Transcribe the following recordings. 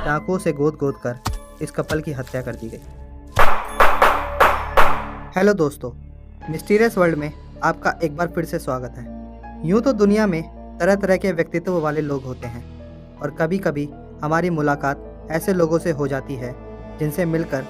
चाकुओं से गोद गोद कर इस कपल की हत्या कर दी गई। हेलो दोस्तों, मिस्टीरियस वर्ल्ड में आपका एक बार फिर से स्वागत है। यूँ तो दुनिया में तरह तरह के व्यक्तित्व वाले लोग होते हैं और कभी कभी हमारी मुलाकात ऐसे लोगों से हो जाती है जिनसे मिलकर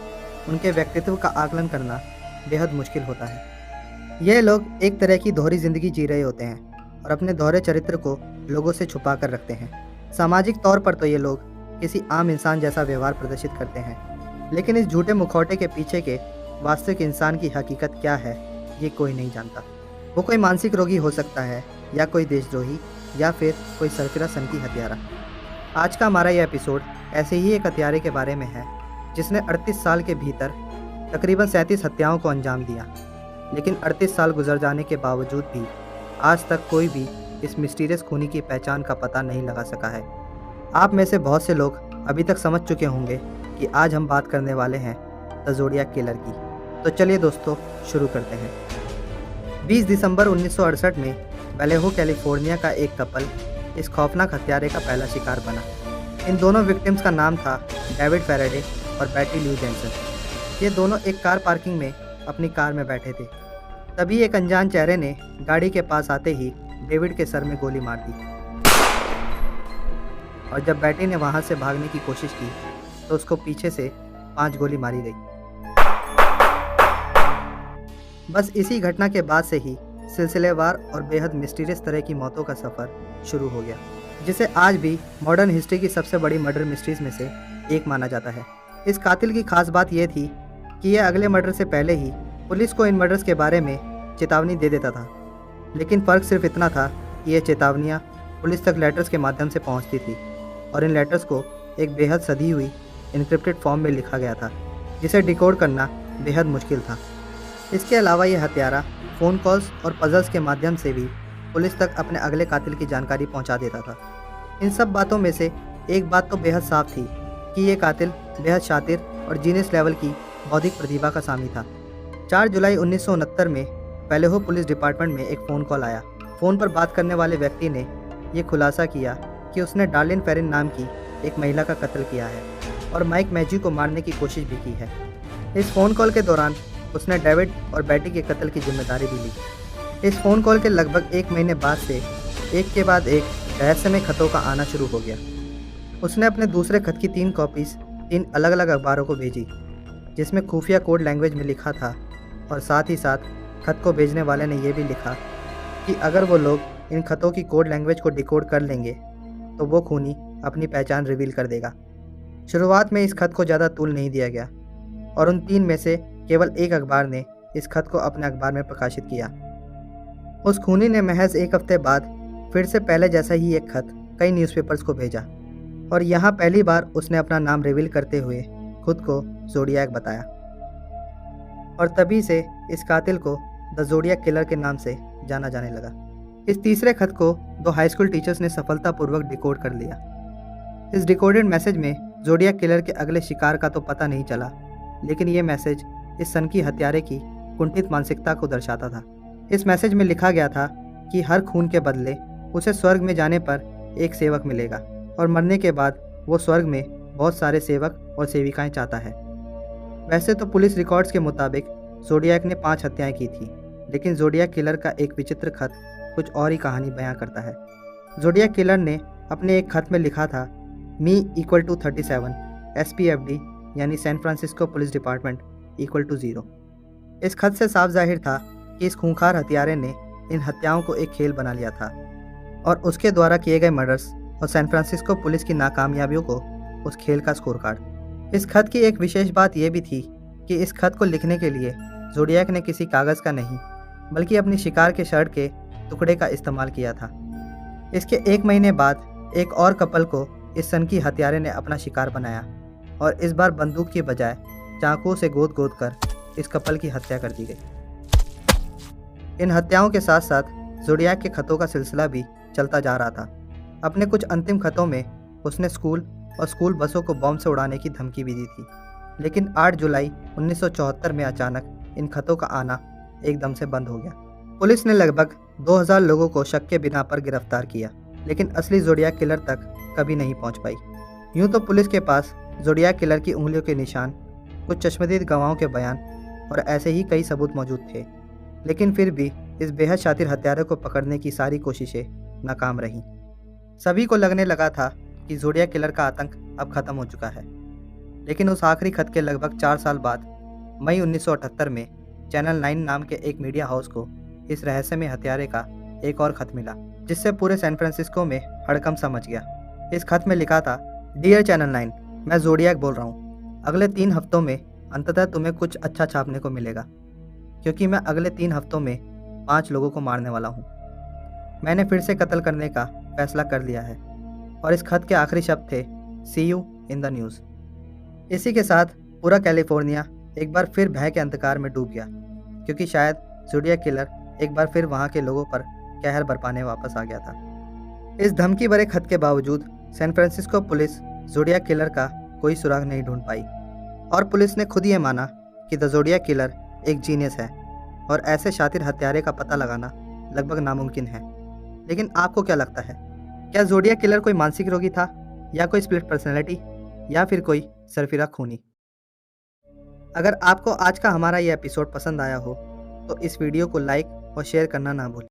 उनके व्यक्तित्व का आकलन करना बेहद मुश्किल होता है। ये लोग एक तरह की दोहरी ज़िंदगी जी रहे होते हैं और अपने दोहरे चरित्र को लोगों से छुपा कर रखते हैं। सामाजिक तौर पर तो ये लोग किसी आम इंसान जैसा व्यवहार प्रदर्शित करते हैं, लेकिन इस झूठे मुखौटे के पीछे के वास्तविक इंसान की हकीकत क्या है ये कोई नहीं जानता। वो कोई मानसिक रोगी हो सकता है या कोई देशद्रोही या फिर कोई सरफिरा सनकी हत्यारा। आज का हमारा यह एपिसोड ऐसे ही एक हत्यारे के बारे में है जिसने 38 साल के भीतर तकरीबन 37 हत्याओं को अंजाम दिया, लेकिन 38 साल गुजर जाने के बावजूद भी आज तक कोई भी इस मिस्टीरियस खूनी की पहचान का पता नहीं लगा सका है। आप में से बहुत से लोग अभी तक समझ चुके होंगे कि आज हम बात करने वाले हैं द ज़ोडिएक किलर की। तो चलिए दोस्तों शुरू करते हैं। 20 दिसंबर 1968 में वैलेहो कैलिफोर्निया का एक कपल इस खौफनाक हत्यारे का पहला शिकार बना। इन दोनों विक्टिम्स का नाम था डेविड फैराडे और बेटी ल्यू जेनसन। ये दोनों एक कार पार्किंग में अपनी कार में बैठे थे। तभी एक अनजान चेहरे ने गाड़ी के पास आते ही डेविड के सर में गोली मार दी और जब बेटी ने वहां से भागने की कोशिश की तो उसको पीछे से 5 गोली मारी गई। बस इसी घटना के बाद से ही सिलसिलेवार और बेहद मिस्टीरियस तरह की मौतों का सफ़र शुरू हो गया, जिसे आज भी मॉडर्न हिस्ट्री की सबसे बड़ी मर्डर मिस्ट्रीज में से एक माना जाता है। इस कातिल की खास बात यह थी कि यह अगले मर्डर से पहले ही पुलिस को इन मर्डर्स के बारे में चेतावनी दे देता था, लेकिन फ़र्क सिर्फ इतना था कि ये चेतावनियाँ पुलिस तक लेटर्स के माध्यम से पहुँचती थी और इन लेटर्स को एक बेहद सधी हुई इनक्रिप्टेड फॉर्म में लिखा गया था, जिसे डिकोड करना बेहद मुश्किल था। इसके अलावा यह हत्यारा फ़ोन कॉल्स और पजल्स के माध्यम से भी पुलिस तक अपने अगले कातिल की जानकारी पहुंचा देता था। इन सब बातों में से एक बात तो बेहद साफ थी कि ये कातिल बेहद शातिर और जीनियस लेवल की बौद्धिक प्रतिभा का स्वामी था। 4 जुलाई 1969 में वैलेहो पुलिस डिपार्टमेंट में एक फ़ोन कॉल आया। फ़ोन पर बात करने वाले व्यक्ति ने यह खुलासा किया कि उसने डार्लिन फेरिन नाम की एक महिला का कत्ल किया है और माइक मैज्यू को मारने की कोशिश भी की है। इस फ़ोन कॉल के दौरान उसने डेविड और बेटी के कत्ल की जिम्मेदारी भी ली। इस फ़ोन कॉल के लगभग 1 महीने बाद से एक के बाद एक रहस्यमय खतों का आना शुरू हो गया। उसने अपने दूसरे खत की 3 कॉपीज़ 3 अलग अलग अखबारों को भेजी, जिसमें खुफिया कोड लैंग्वेज में लिखा था, और साथ ही साथ खत को भेजने वाले ने यह भी लिखा कि अगर वो लोग इन खतों की कोड लैंग्वेज को डिकोड कर लेंगे तो वो खूनी अपनी पहचान रिवील कर देगा। शुरुआत में इस खत को ज़्यादा तूल नहीं दिया गया और उन 3 में से केवल एक अखबार ने इस खत को अपने अखबार में प्रकाशित किया। उस खूनी ने महज 1 हफ्ते बाद फिर से पहले जैसा ही एक खत कई न्यूज़पेपर्स को भेजा और यहाँ पहली बार उसने अपना नाम रिवील करते हुए खुद को ज़ोडिएक बताया और तभी से इस कातिल को द ज़ोडिएक किलर के नाम से जाना जाने लगा। इस तीसरे खत को 2 हाई स्कूल टीचर्स ने सफलतापूर्वक डिकोड कर लिया। इस डिकोडेड मैसेज में ज़ोडिएक किलर के अगले शिकार का तो पता नहीं चला, लेकिन ये मैसेज इस सनकी हत्यारे की कुंठित मानसिकता को दर्शाता था। इस मैसेज में लिखा गया था कि हर खून के बदले उसे स्वर्ग में जाने पर एक सेवक मिलेगा और मरने के बाद वो स्वर्ग में बहुत सारे सेवक और सेविकाएं चाहता है। वैसे तो पुलिस रिकॉर्ड्स के मुताबिक ज़ोडिएक ने 5 हत्याएं की थी, लेकिन ज़ोडिएक किलर का एक विचित्र खत कुछ और ही कहानी बयां करता है। ज़ोडिएक किलर ने अपने एक खत में लिखा था मी इक्वल टू 37, SPFD यानी San Francisco police department equal to 0। इस खत से साफ जाहिर था कि इस खूंखार हत्यारे ने इन हत्याओं को एक खेल बना लिया था और उसके द्वारा किए गए मर्डर्स और सैन फ्रांसिस्को पुलिस की नाकामयाबियों को उस खेल का स्कोर कार्ड। इस खत की एक विशेष बात यह भी थी कि इस खत को लिखने के लिए ज़ोडिएक ने किसी कागज़ का नहीं बल्कि अपनी शिकार के शर्ट के टुकड़े का इस्तेमाल किया था। इसके 1 महीने बाद एक और कपल को इस सनकी हत्यारे ने अपना शिकार बनाया और इस बार बंदूक की बजाय चाकुओं से गोद गोद कर इस कपल की हत्या कर दी गई। इन हत्याओं के साथ साथ ज़ोडिएक के खतों का सिलसिला भी चलता जा रहा था। अपने कुछ अंतिम खतों में उसने स्कूल और स्कूल बसों को बॉम्ब से उड़ाने की धमकी भी दी थी, लेकिन 8 जुलाई 1974 में अचानक इन खतों का आना एकदम से बंद हो गया। पुलिस ने लगभग 2000 लोगों को शक के बिना पर गिरफ्तार किया, लेकिन असली ज़ोडिएक किलर तक कभी नहीं पहुंच पाई। यूं तो पुलिस के पास ज़ोडियाक किलर की उंगलियों के निशान, कुछ चश्मदीद गवाहों के बयान और ऐसे ही कई सबूत मौजूद थे, लेकिन फिर भी इस बेहद शातिर हत्यारे को पकड़ने की सारी कोशिशें नाकाम रहीं। सभी को लगने लगा था कि ज़ोडियाक किलर का आतंक अब खत्म हो चुका है, लेकिन उस आखिरी खत के लगभग 4 साल बाद मई 1978 में चैनल 9 नाम के एक मीडिया हाउस को इस रहस्यमय हत्यारे का एक और खत मिला, जिससे पूरे सैन फ्रांसिस्को में हड़कंप सा मच गया। इस खत में लिखा था, डियर चैनल 9, मैं ज़ोडियाक बोल रहा हूँ। अगले 3 हफ्तों में अंततः तुम्हें कुछ अच्छा छापने को मिलेगा, क्योंकि मैं अगले 3 हफ्तों में 5 लोगों को मारने वाला हूँ। मैंने फिर से कत्ल करने का फैसला कर लिया है। और इस खत के आखिरी शब्द थे, सी यू इन द न्यूज़। इसी के साथ पूरा कैलिफोर्निया एक बार फिर भय के अंधकार में डूब गया, क्योंकि शायद ज़ोडियाक किलर एक बार फिर वहाँ के लोगों पर कहर बरपाने वापस आ गया था। इस धमकी भरे खत के बावजूद सैन फ्रांसिस्को पुलिस ज़ोडियाक किलर का कोई सुराग नहीं ढूंढ पाई, और पुलिस ने खुद ये माना कि द ज़ोडियाक किलर एक जीनियस है और ऐसे शातिर हत्यारे का पता लगाना लगभग नामुमकिन है। लेकिन आपको क्या लगता है, क्या ज़ोडियाक किलर कोई मानसिक रोगी था, या कोई स्प्लिट पर्सनैलिटी, या फिर कोई सरफिरा खूनी? अगर आपको आज का हमारा ये एपिसोड पसंद आया हो तो इस वीडियो को लाइक और शेयर करना ना भूलें।